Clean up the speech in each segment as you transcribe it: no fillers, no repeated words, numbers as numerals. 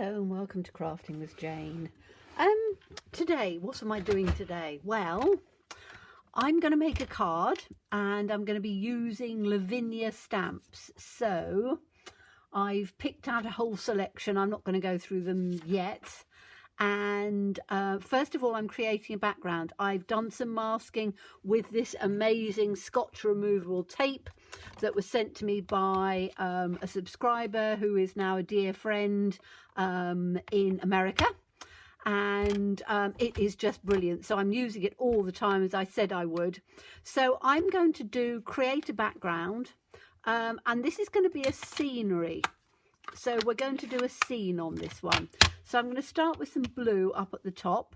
Hello and welcome to Crafting with Jane. Today, what am I doing today? Well, I'm going to make a card and I'm going to be using Lavinia Stamps. So I've picked out a whole selection. I'm not going to go through them yet. And first of all, I'm creating a background. I've done some masking with this amazing Scotch removable tape that was sent to me by a subscriber who is now a dear friend in America. And it is just brilliant. So I'm using it all the time, as I said I would. So I'm going to create a background, and this is going to be a scenery. So we're going to do a scene on this one. So I'm going to start with some blue up at the top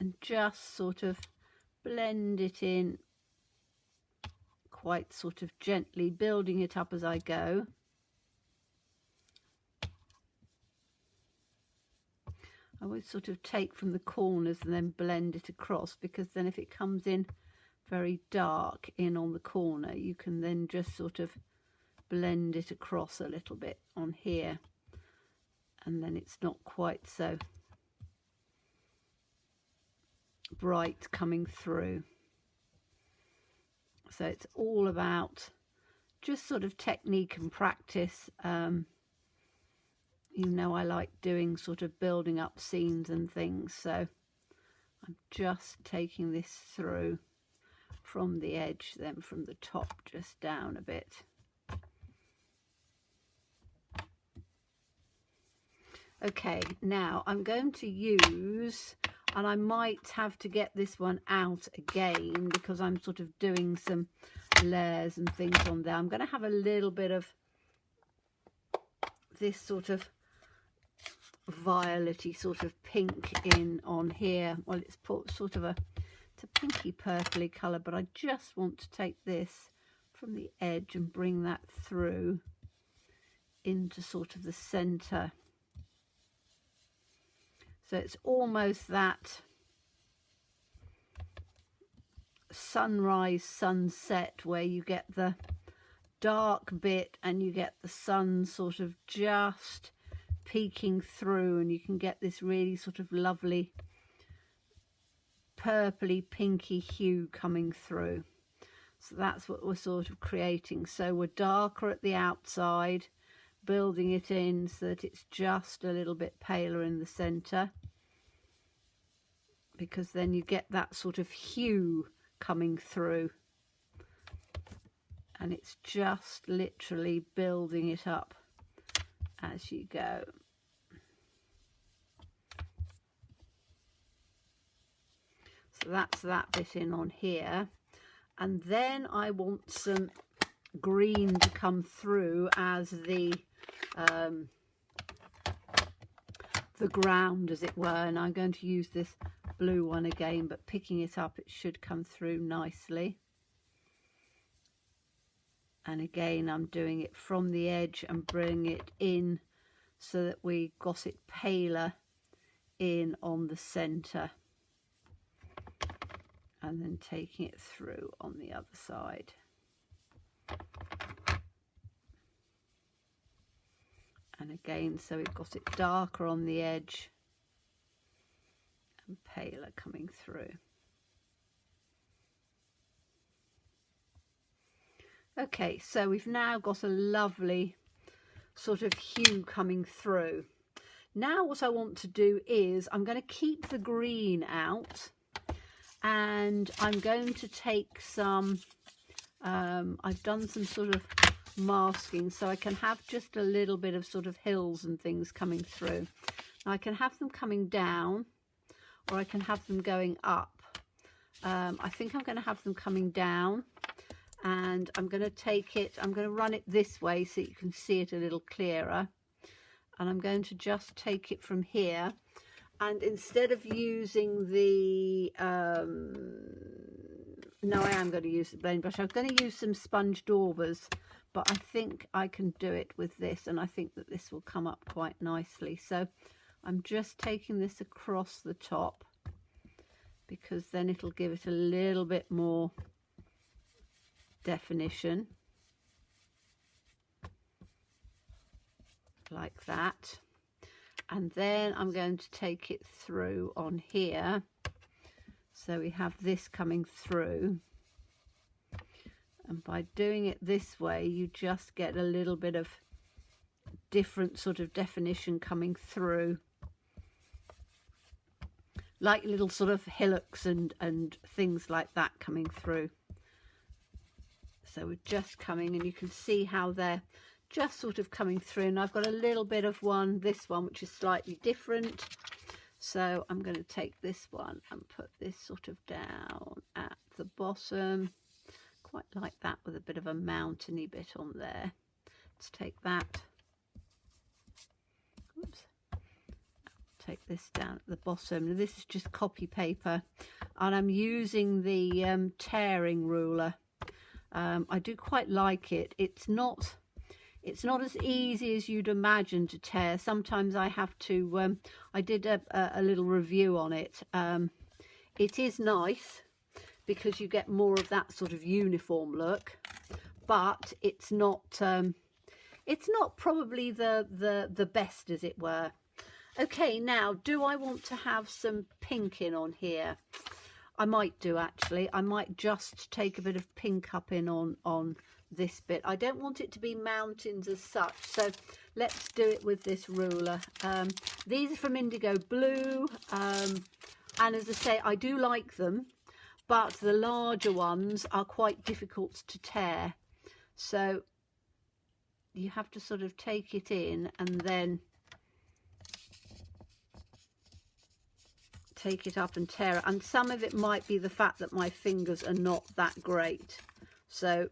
and just sort of blend it in quite sort of gently, building it up as I go. I always sort of take from the corners and then blend it across, because then if it comes in very dark in on the corner, you can then just sort of blend it across a little bit on here, and then it's not quite so bright coming through. So it's all about just sort of technique and practice. You know, I like doing sort of building up scenes and things, so I'm just taking this through from the edge, then from the top just down a bit. Okay, now I'm going to use, and I might have to get this one out again because I'm sort of doing some layers and things on there. I'm going to have a little bit of this sort of violet-y sort of pink in on here. Well, it's sort of it's a pinky purpley colour, but I just want to take this from the edge and bring that through into sort of the centre. So it's almost that sunrise, sunset, where you get the dark bit and you get the sun sort of just peeking through, and you can get this really sort of lovely purpley pinky hue coming through. So that's what we're sort of creating. So we're darker at the outside, building it in so that it's just a little bit paler in the center, because then you get that sort of hue coming through, and it's just literally building it up as you go. So that's that bit in on here, and then I want some green to come through as the ground, as it were, and I'm going to use this blue one again, but picking it up, it should come through nicely. And again, I'm doing it from the edge and bring it in so that we got it paler in on the center, and then taking it through on the other side. And again, so we've got it darker on the edge and paler coming through. Okay, so we've now got a lovely sort of hue coming through. Now what I want to do is I'm going to keep the green out, and I'm going to take some, I've done some sort of masking so I can have just a little bit of sort of hills and things coming through. Now I can have them coming down, or I can have them going up. I think I'm going to have them coming down, and I'm going to take it, I'm going to run it this way so you can see it a little clearer, and I'm going to just take it from here, and instead of using the no, I am going to use the blend brush. I'm going to use some sponge daubers, but I think I can do it with this, and I think that this will come up quite nicely. So I'm just taking this across the top, because then it'll give it a little bit more definition, like that. And then I'm going to take it through on here. So we have this coming through. And by doing it this way, you just get a little bit of different sort of definition coming through. Like little sort of hillocks and things like that coming through. So we're just coming, and you can see how they're just sort of coming through. And I've got a little bit of one, this one, which is slightly different. So I'm going to take this one and put this sort of down at the bottom. Quite like that, with a bit of a mountainy bit on there. Let's take that. Oops. Take this down at the bottom. Now, this is just copy paper, and I'm using the tearing ruler. I do quite like it. It's not as easy as you'd imagine to tear. Sometimes I have to, I did a little review on it. It is nice because you get more of that sort of uniform look, but it's not probably the best, as it were. Okay, now, do I want to have some pink in on here? I might do, actually. I might just take a bit of pink up in on this bit. I don't want it to be mountains as such, so let's do it with this ruler. These are from Indigo Blue, and as I say, I do like them, but the larger ones are quite difficult to tear. So you have to sort of take it in and then take it up and tear it. And some of it might be the fact that my fingers are not that great. So,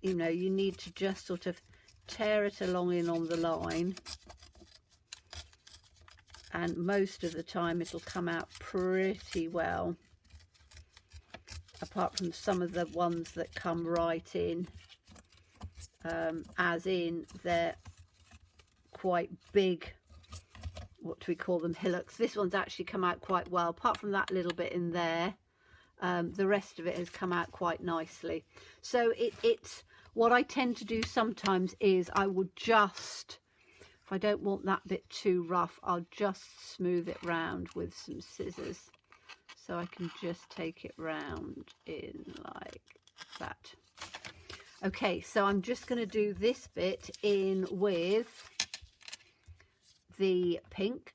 you know, you need to just sort of tear it along in on the line. And most of the time it'll come out pretty well. Apart from some of the ones that come right in. As in, they're quite big, what do we call them, hillocks. This one's actually come out quite well, apart from that little bit in there. The rest of it has come out quite nicely. So it's what I tend to do sometimes is I would just, if I don't want that bit too rough, I'll just smooth it round with some scissors. So I can just take it round in like that. Okay, so I'm just going to do this bit in with the pink.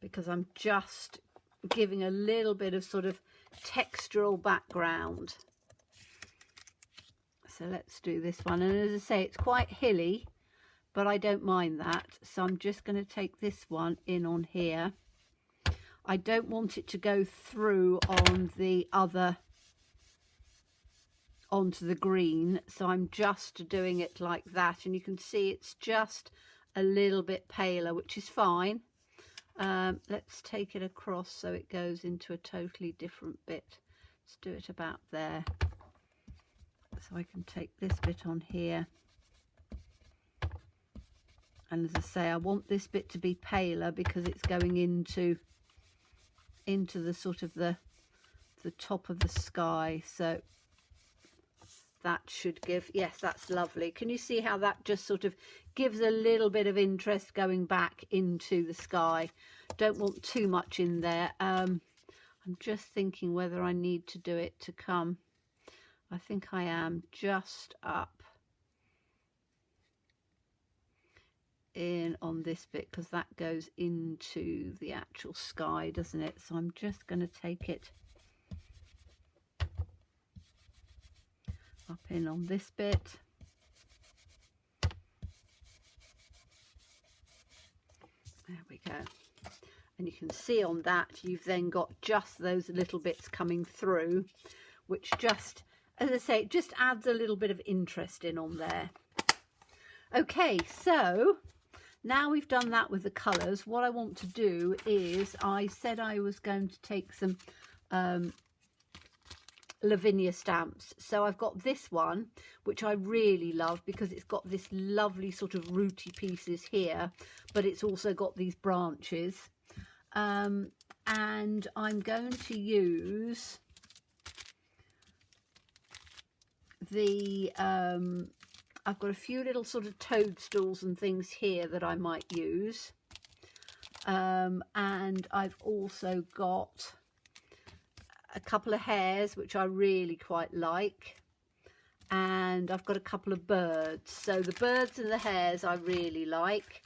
Because I'm just giving a little bit of sort of textural background. So let's do this one. And as I say, it's quite hilly, but I don't mind that. So I'm just going to take this one in on here. I don't want it to go through on the other, onto the green. So I'm just doing it like that. And you can see it's just a little bit paler, which is fine. Let's take it across so it goes into a totally different bit. Let's do it about there. So I can take this bit on here. And as I say, I want this bit to be paler because it's going into the sort of the top of the sky. So that should give, yes, that's lovely. Can you see how that just sort of gives a little bit of interest going back into the sky? Don't want too much in there. I'm just thinking whether I need to do it to come. I think I am just up in on this bit because that goes into the actual sky, doesn't it? So I'm just going to take it up in on this bit. There we go. And you can see on that you've then got just those little bits coming through, which just, as I say, it just adds a little bit of interest in on there. Okay, so now we've done that with the colours, what I want to do is, I said I was going to take some Lavinia stamps. So I've got this one, which I really love because it's got this lovely sort of rooty pieces here, but it's also got these branches. And I'm going to use the I've got a few little sort of toadstools and things here that I might use, and I've also got a couple of hares which I really quite like, and I've got a couple of birds. So the birds and the hares I really like.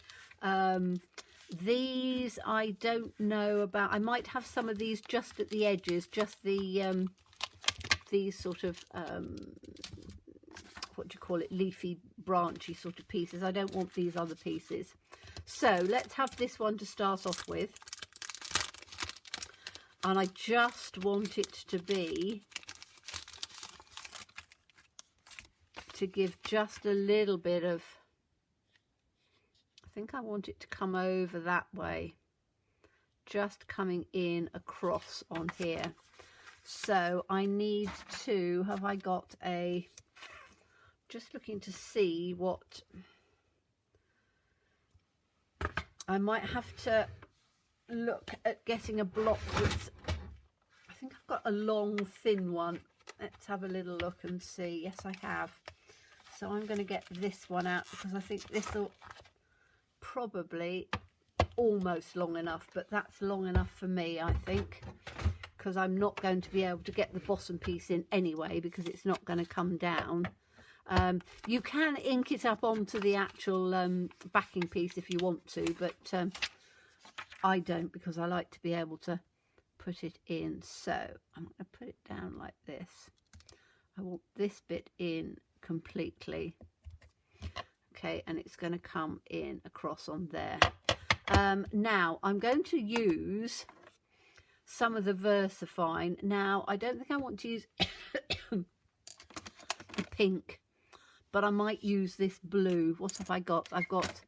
These I don't know about. I might have some of these just at the edges, just the these sort of what do you call it, leafy branchy sort of pieces. I don't want these other pieces. So let's have this one to start off with, and I just want it to be, to give just a little bit of, I think I want it to come over that way, just coming in across on here. So I need to, have I got a, just looking to see what, I might have to look at getting a block that's, I think I've got a long thin one. Let's have a little look and see. Yes, I have. So I'm going to get this one out because I think this will probably almost long enough, but that's long enough for me, I think, because I'm not going to be able to get the bottom piece in anyway because it's not going to come down. You can ink it up onto the actual backing piece if you want to, but I don't, because I like to be able to put it in. So I'm going to put it down like this. I want this bit in completely. Okay, and it's going to come in across on there. Now I'm going to use some of the VersaFine. Now I don't think I want to use the pink, but I might use this blue. What have I got? I've got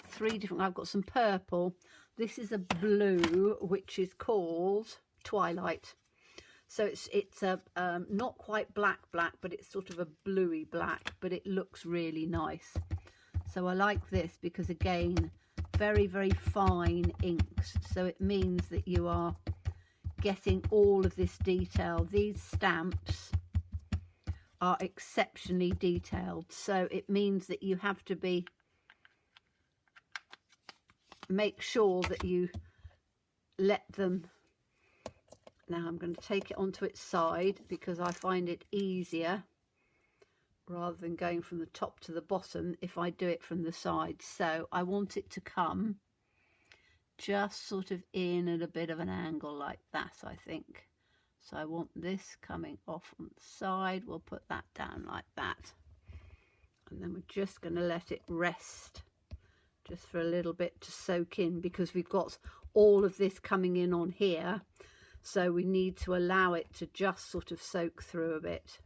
three different, I've got some purple. This is a blue which is called Twilight. So it's a not quite black, but it's sort of a bluey black, but it looks really nice. So I like this because, again, very, very fine inks. So it means that you are getting all of this detail. These stamps are exceptionally detailed. So it means that you have to make sure that you let them. Now I'm going to take it onto its side because I find it easier rather than going from the top to the bottom if I do it from the side. So I want it to come just sort of in at a bit of an angle like that, I think. So I want this coming off on the side. We'll put that down like that. And then we're just going to let it rest just for a little bit to soak in, because we've got all of this coming in on here. So we need to allow it to just sort of soak through a bit.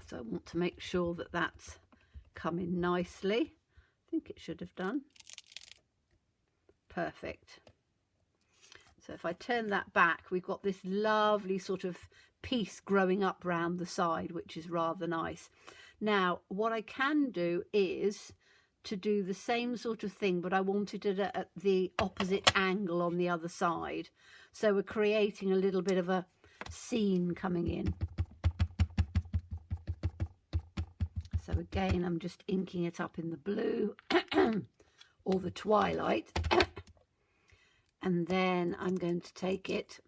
So I want to make sure that that's coming nicely. I think it should have done. Perfect. So if I turn that back, we've got this lovely sort of piece growing up round the side, which is rather nice. Now, what I can do is to do the same sort of thing, but I wanted it at the opposite angle on the other side. So we're creating a little bit of a scene coming in. So again, I'm just inking it up in the blue or the Twilight. And then I'm going to take it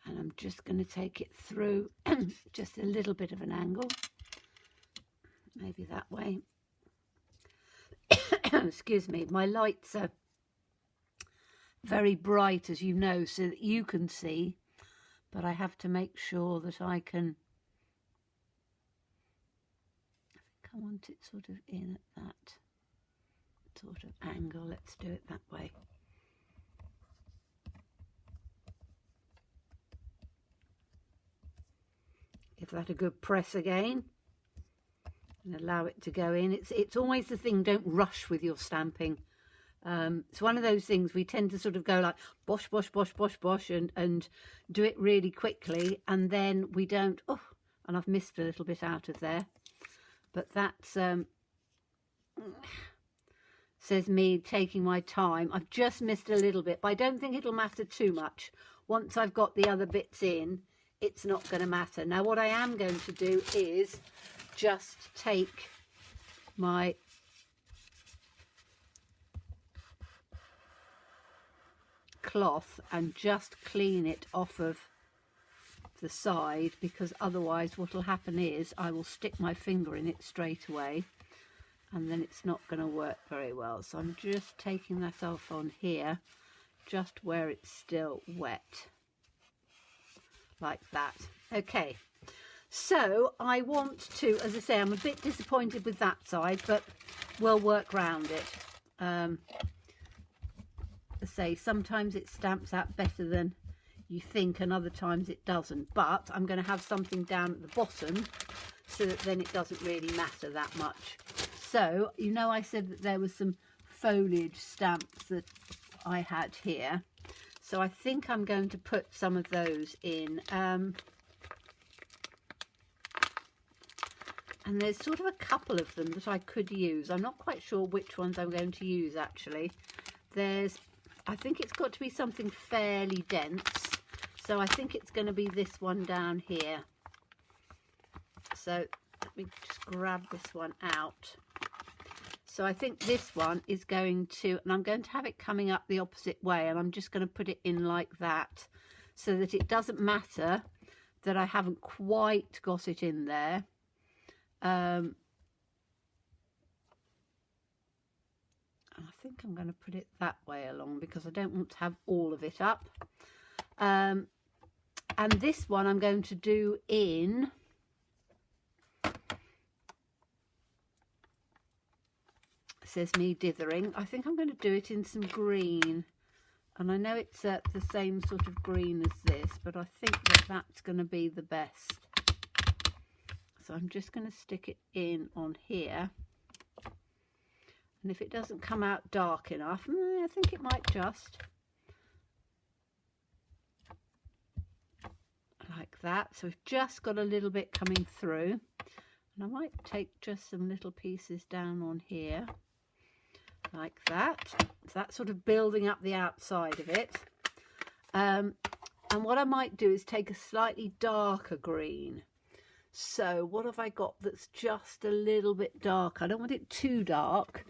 and I'm just going to take it through just a little bit of an angle. Maybe that way. Excuse me, my lights are very bright, as you know, so that you can see, but I have to make sure that I can, I think I want it sort of in at that sort of angle. Let's do it that way. Give that a good press again. And allow it to go in. It's always the thing, don't rush with your stamping. It's one of those things we tend to sort of go like bosh, bosh, bosh, bosh, bosh and do it really quickly, and then we don't, oh, and I've missed a little bit out of there. But that's says me taking my time. I've just missed a little bit, but I don't think it'll matter too much. Once I've got the other bits in, it's not going to matter. Now what I am going to do is just take my cloth and just clean it off of the side, because otherwise what will happen is I will stick my finger in it straight away and then it's not going to work very well. So I'm just taking that off on here, just where it's still wet, like that. Okay, so I want to, as I say, I'm a bit disappointed with that side, but we'll work round it. As I say, sometimes it stamps out better than you think and other times it doesn't, but I'm going to have something down at the bottom so that then it doesn't really matter that much. So, you know, I said that there was some foliage stamps that I had here, so I think I'm going to put some of those in, and there's sort of a couple of them that I could use. I'm not quite sure which ones I'm going to use actually. I think it's got to be something fairly dense, so I think it's going to be this one down here. So let me just grab this one out. So I think this one is going to, and I'm going to have it coming up the opposite way, and I'm just going to put it in like that so that it doesn't matter that I haven't quite got it in there. I think I'm going to put it that way along because I don't want to have all of it up. And this one I'm going to do in, it says me dithering, I think I'm going to do it in some green, and I know it's the same sort of green as this, but I think that that's going to be the best. So I'm just going to stick it in on here. And if it doesn't come out dark enough, I think it might just. Like that. So we've just got a little bit coming through. And I might take just some little pieces down on here. Like that. So that's sort of building up the outside of it. And what I might do is take a slightly darker green. So what have I got that's just a little bit dark? I don't want it too dark.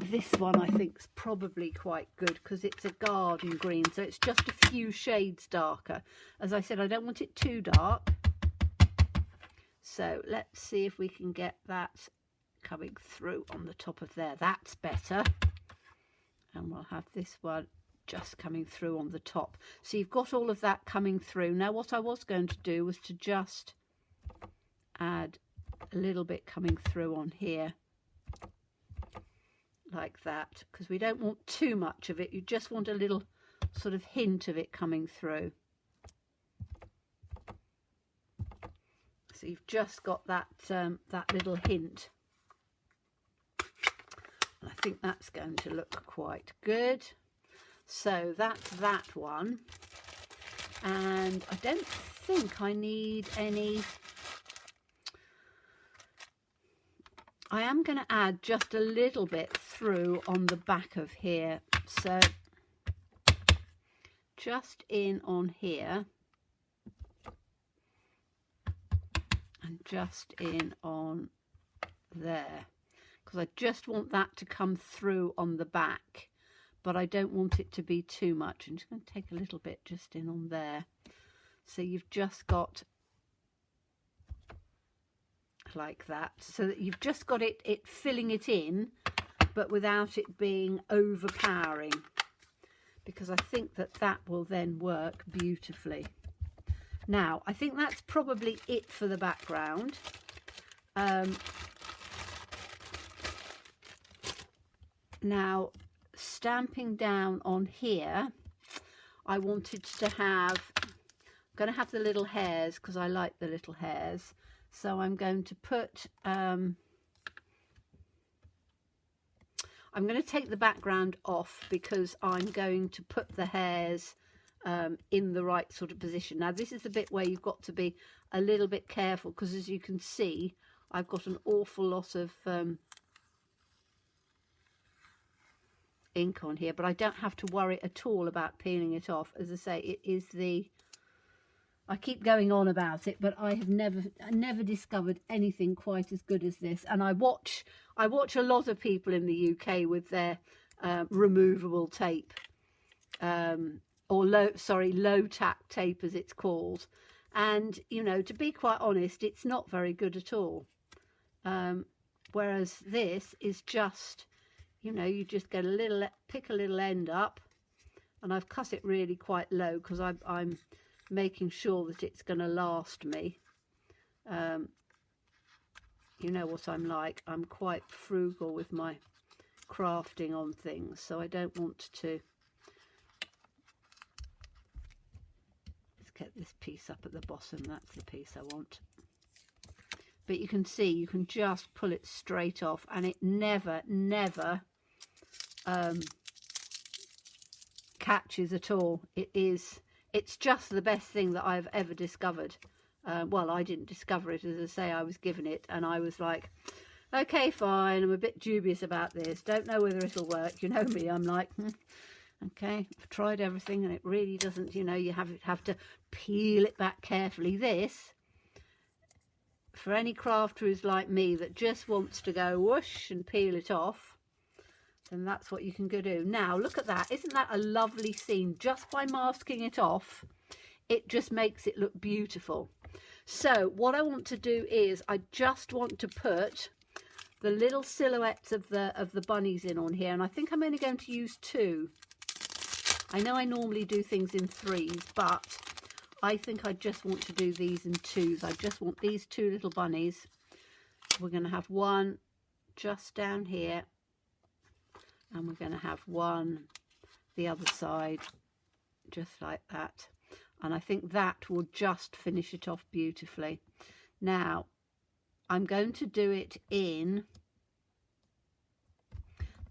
This one I think is probably quite good because it's a garden green, so it's just a few shades darker. As I said, I don't want it too dark. So let's see if we can get that coming through on the top of there. That's better. And we'll have this one just coming through on the top. So you've got all of that coming through. Now what I was going to do was to just add a little bit coming through on here like that, because we don't want too much of it. You just want a little sort of hint of it coming through. So you've just got that that little hint. And I think that's going to look quite good. So that's that one, and I don't think I need any. I am going to add just a little bit through on the back of here, so just in on here and just in on there, because I just want that to come through on the back, but I don't want it to be too much. I'm just going to take a little bit just in on there, so you've just got like that, so that you've just got it filling it in, but without it being overpowering, because I think that will then work beautifully. Now I think that's probably it for the background. Now stamping down on here, I wanted to have, I'm going to have the little hares because I like the little hares. So I'm going to put, I'm going to take the background off because I'm going to put the hares in the right sort of position. Now this is the bit where you've got to be a little bit careful, because as you can see, I've got an awful lot of ink on here, but I don't have to worry at all about peeling it off. As I say, it is the I keep going on about it, but I have never discovered anything quite as good as this. And I watch a lot of people in the UK with their removable tape, or low tack tape as it's called. And, you know, to be quite honest, it's not very good at all. Whereas this is just, you know, you just get pick a little end up, and I've cut it really quite low because I'm making sure that it's going to last me. You know what I'm like. I'm quite frugal with my crafting on things, so I don't want to. Let's get this piece up at the bottom. That's the piece I want. But you can see, you can just pull it straight off, and it never catches at all. It's just the best thing that I've ever discovered. Well, I didn't discover it, as I say, I was given it, and I was like, okay, fine, I'm a bit dubious about this, don't know whether it'll work. You know me, I'm like, okay, I've tried everything and it really doesn't, you know, you have to peel it back carefully. This, for any crafter who's like me that just wants to go whoosh and peel it off, then that's what you can go do. Now look at that, isn't that a lovely scene? Just by masking it off, it just makes it look beautiful. So what I want to do is I just want to put the little silhouettes of the bunnies in on here, and I think I'm only going to use 2. I know I normally do things in 3s, but I think I just want to do these in 2s. I just want these 2 little bunnies. We're going to have one just down here, and we're going to have one the other side, just like that. And I think that will just finish it off beautifully. Now, I'm going to do it in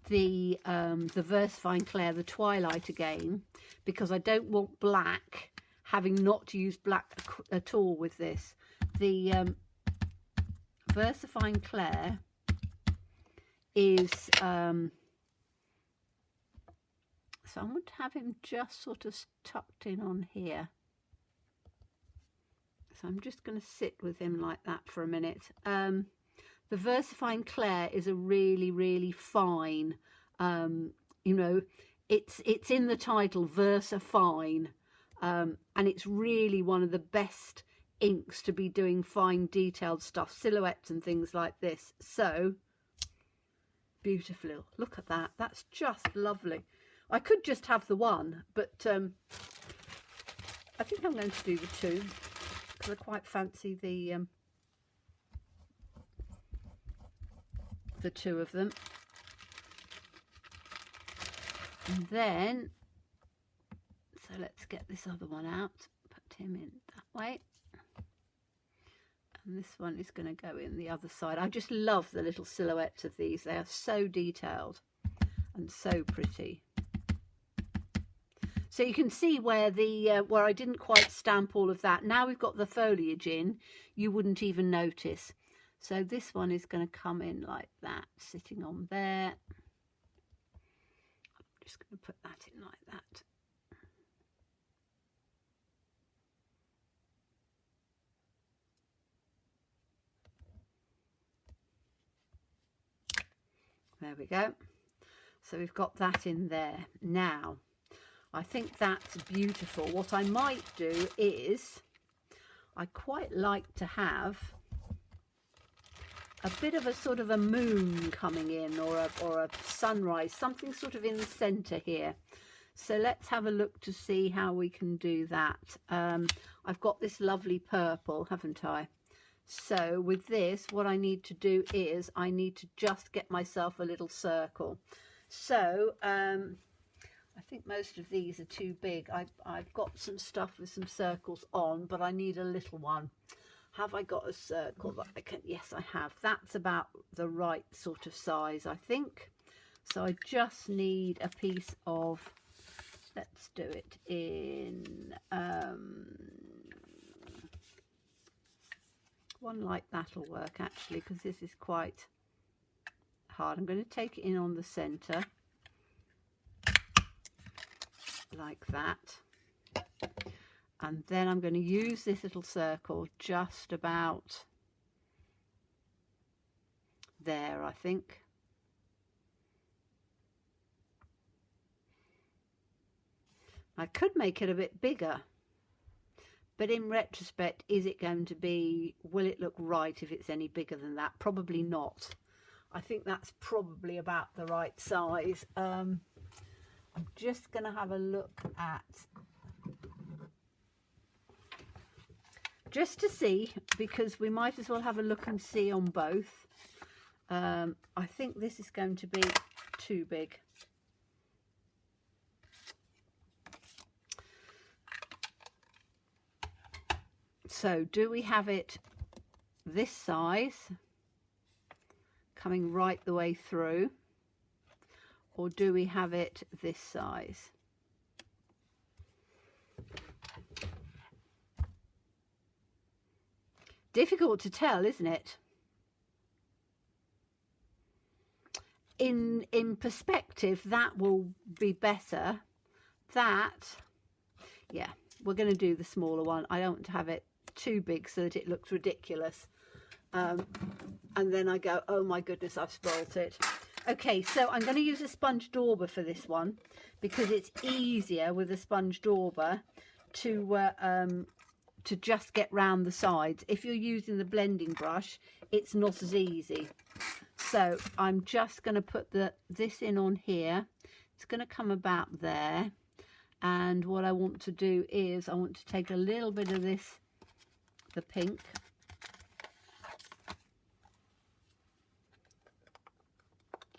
the VersaFine Clair, the Twilight again, because I don't want black, having not used black at all with this. The VersaFine Clair is, so I want to have him just sort of tucked in on here. So I'm just going to sit with him like that for a minute. The VersaFine Clair is a really fine, you know, it's in the title, VersaFine, and it's really one of the best inks to be doing fine detailed stuff, silhouettes and things like this. So beautiful, look at that, that's just lovely. I could just have the one, but I think I'm going to do the 2 because I quite fancy the 2 of them. And then, so let's get this other one out, put him in that way. And this one is going to go in the other side. I just love the little silhouettes of these. They are so detailed and so pretty. So you can see where the where I didn't quite stamp all of that. Now we've got the foliage in, you wouldn't even notice. So this one is going to come in like that, sitting on there. I'm just going to put that in like that. There we go. So we've got that in there. Now, I think that's beautiful. What I might do is, I quite like to have a bit of a sort of a moon coming in, or a sunrise, something sort of in the center here. So let's have a look to see how we can do that. I've got this lovely purple, haven't I? So with this, what I need to do is I need to just get myself a little circle. So I think most of these are too big. I've got some stuff with some circles on, but I need a little one. Have I got a circle that I can? Yes, I have. That's about the right sort of size, I think. So I just need a piece of, let's do it in one like that'll work actually, because this is quite hard. I'm going to take it in on the center like that, And then I'm going to use this little circle just about there, I think. I could make it a bit bigger, but in retrospect, is it going to be, will it look right if it's any bigger than that? Probably not. I think that's probably about the right size. I'm just going to have a look at, just to see, because we might as well have a look and see on both. I think this is going to be too big. So do we have it this size coming right the way through, or do we have it this size? Difficult to tell, isn't it? In perspective, that will be better. That, yeah, we're going to do the smaller one. I don't want to have it too big so that it looks ridiculous. And then I go, oh my goodness, I've spoilt it. Okay, so I'm going to use a sponge dauber for this one because it's easier with a sponge dauber to just get round the sides. If you're using the blending brush, it's not as easy. So I'm just going to put this in on here. It's going to come about there. And what I want to do is I want to take a little bit of this, the pink.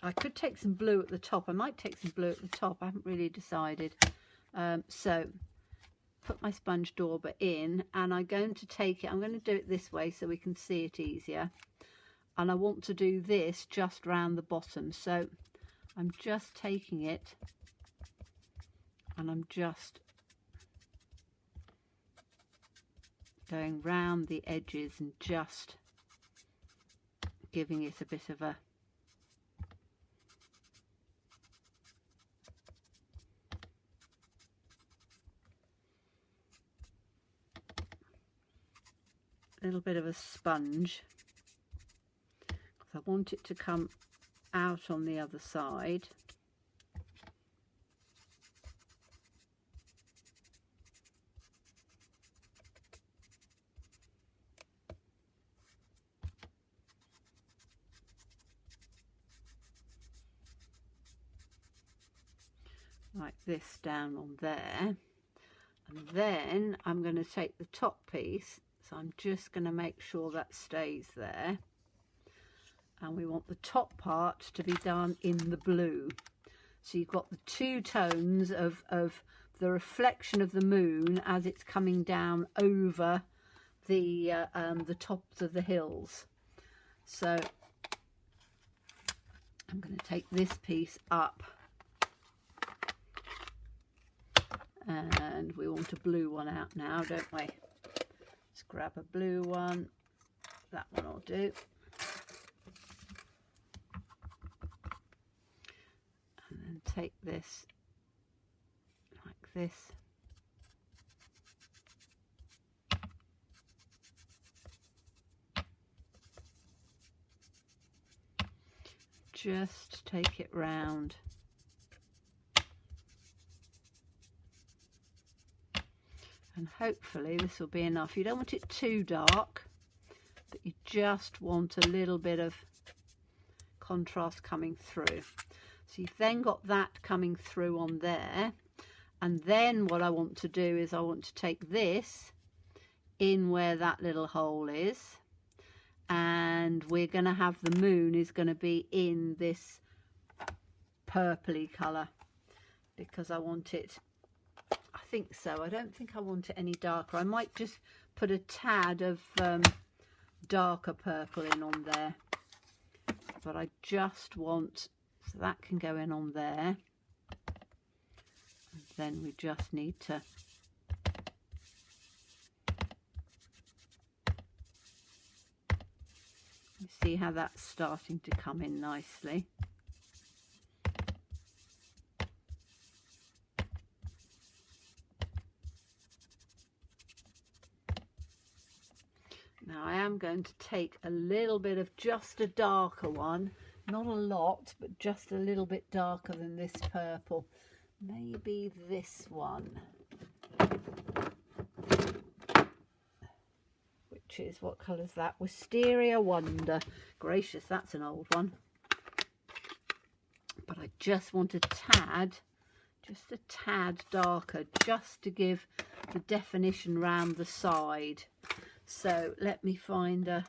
I could take some blue at the top. I might take some blue at the top. I haven't really decided. So put my sponge dauber in, and I'm going to take it. I'm going to do it this way so we can see it easier. And I want to do this just round the bottom. So I'm just taking it and I'm just going round the edges and just giving it a bit of a little bit of a sponge, because I want it to come out on the other side. Like this down on there, and then I'm going to take the top piece. So I'm just going to make sure that stays there. And we want the top part to be done in the blue. So you've got the two tones of the reflection of the moon as it's coming down over the tops of the hills. So I'm going to take this piece up. And we want a blue one out now, don't we? Let's grab a blue one. That one will do. And then take this like this. Just take it round. And hopefully this will be enough. You don't want it too dark, but you just want a little bit of contrast coming through. So you've then got that coming through on there. And then what I want to do is I want to take this in where that little hole is. And we're going to have the moon is going to be in this purpley colour because I want it, I think so. I don't think I want it any darker. I might just put a tad of darker purple in on there. But I just want, so that can go in on there. And then we just need to see how that's starting to come in nicely. am going to take a little bit of just a darker one, not a lot, but just a little bit darker than this purple. Maybe this one, which is, what colour is that? Wisteria Wonder. Gracious, that's an old one. But I just want a tad, just a tad darker, just to give the definition round the side. So let me find a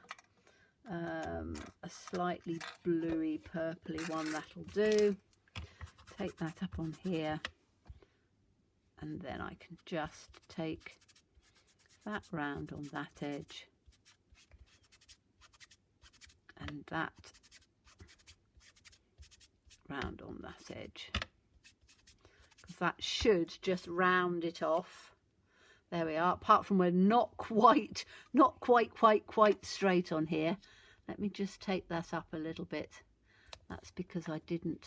slightly bluey purpley one, that'll do. Take that up on here, and then I can just take that round on that edge, and that round on that edge, because that should just round it off. There we are. Apart from we're not quite straight on here. Let me just take that up a little bit. That's because I didn't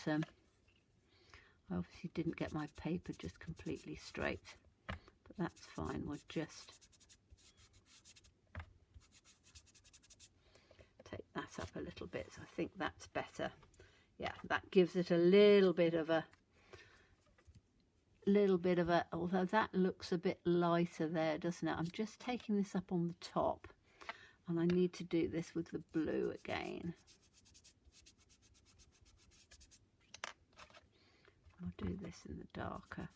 I obviously didn't get my paper just completely straight, but that's fine. We'll just take that up a little bit. I think that's better. Yeah, that gives it a little bit of a, although that looks a bit lighter there, doesn't it? I'm just taking this up on the top, and I need to do this with the blue again. I'll do this in the darker.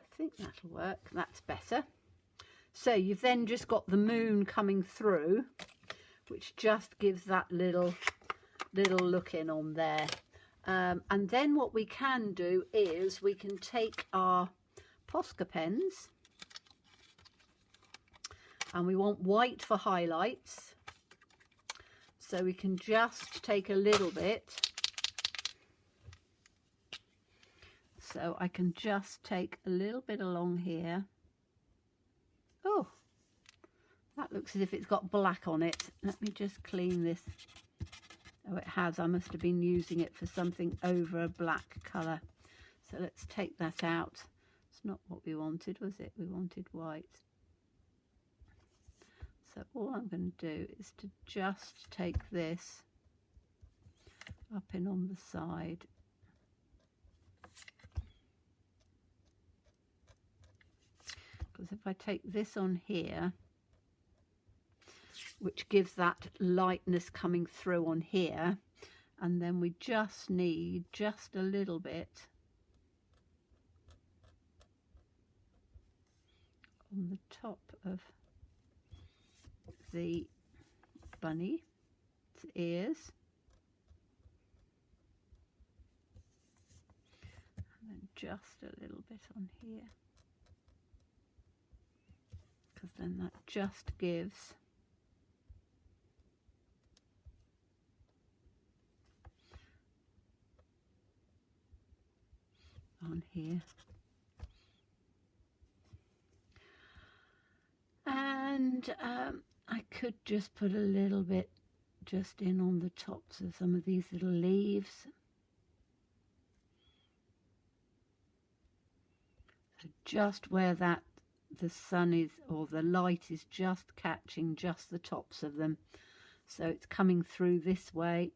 I think that'll work. That's better. So you've then just got the moon coming through, which just gives that little look in on there. And then what we can do is we can take our Posca pens, and we want white for highlights. So we can just take a little bit. So I can just take a little bit along here. Oh, that looks as if it's got black on it. Let me just clean this. Oh, it has. I must have been using it for something over a black colour. So let's take that out. It's not what we wanted, was it? We wanted white. So all I'm going to do is to just take this up in on the side. Because if I take this on here, which gives that lightness coming through on here, and then we just need just a little bit on the top of the bunny's ears, and then just a little bit on here, because then that just gives on here. And I could just put a little bit just in on the tops of some of these little leaves. So just where that the sun is, or the light is just catching just the tops of them. So it's coming through this way.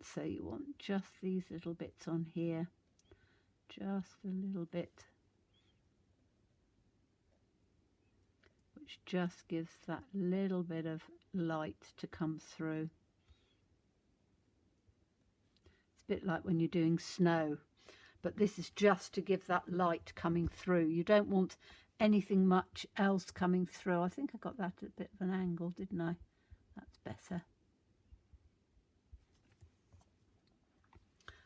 So you want just these little bits on here. Just a little bit. Which just gives that little bit of light to come through. It's a bit like when you're doing snow, but this is just to give that light coming through. You don't want anything much else coming through. I think I got that at a bit of an angle, didn't I? That's better.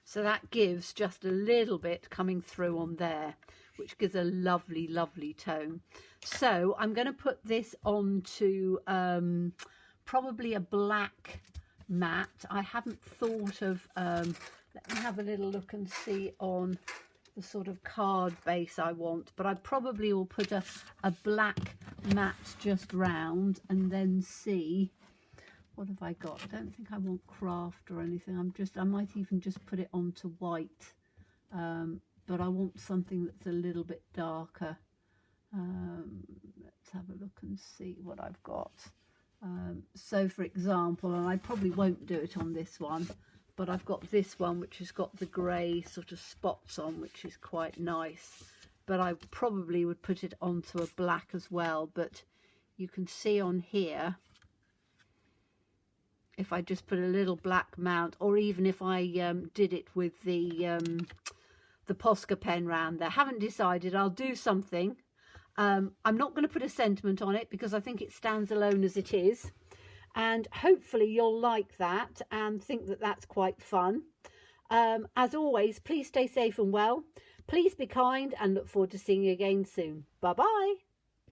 So that gives just a little bit coming through on there, which gives a lovely, lovely tone. So I'm going to put this onto probably a black mat. I haven't thought of, let me have a little look and see on the sort of card base I want, but I probably will put a black mat just round and then see. What have I got? I don't think I want craft or anything. I might even just put it onto white but I want something that's a little bit darker. Let's have a look and see what I've got. So for example, and I probably won't do it on this one, but I've got this one which has got the grey sort of spots on, which is quite nice, but I probably would put it onto a black as well. But you can see on here, if I just put a little black mount, or even if I did it with the Posca pen round there, haven't decided. I'll do something. I'm not going to put a sentiment on it because I think it stands alone as it is, and hopefully you'll like that and think that that's quite fun. As always, please stay safe and well, please be kind, and look forward to seeing you again soon. Bye bye.